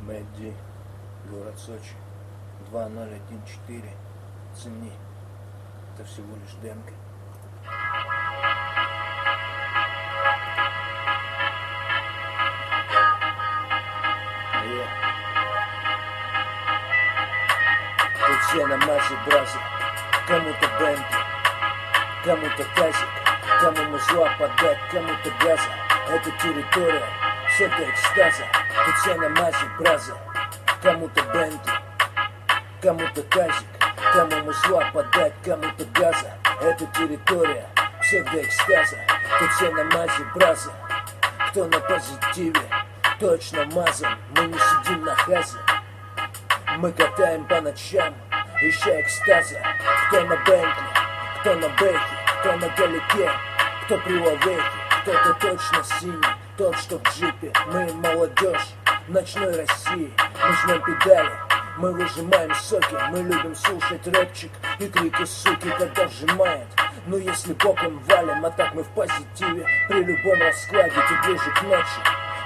Мэдди, город Сочи, 2014. Цени, это всего лишь демка. Тут все на массе браза, кому-то Бентли, кому-то тазик, кому музла подать, кому-то газа. Это территория псевдоэкстаза. Тут все на массе браза, кому-то Бентли, кому-то тазик, кому музла подать, кому-то газа. Это территория псевдоэкстаза. Тут все на массе браза, кто на позитиве, точно мазан. Мы не сидим на хазе, мы катаем по ночам, ища экстаза. Кто на Бентли, кто на Бэхе, кто на Галике, кто при Лавехе, кто-то точно синий, тот, что в джипе. Мы молодежь ночной России, мы жмем педали, мы выжимаем соки. Мы любим слушать рэпчик и крики суки, когда вжимает. Ну если боком валим, а так мы в позитиве. При любом раскладе ты ближе к ночи.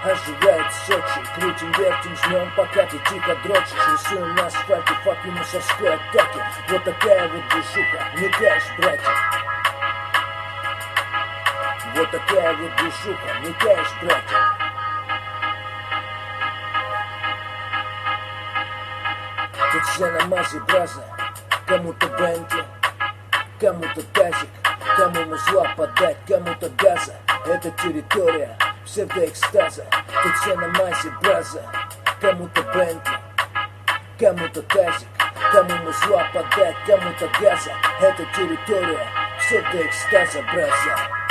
Оживает Сочи, крутим, вертим, жмем, пока ты тихо дрочишь. Рисуем на асфальте факт мусорской атаки. Вот такая вот движуха, не каешь, братья. Вот такая вот движуха, не каешь, братья. Тут все на мазе браза, кому-то Бентли, кому-то тазик, кому музла подать, кому-то газа. Это территория псевдоэкстаза. Тут все на мазе браза, кому-то Бентли, кому-то тазик, кому музла подать, кому-то газа. Это территория псевдоэкстаза, браза.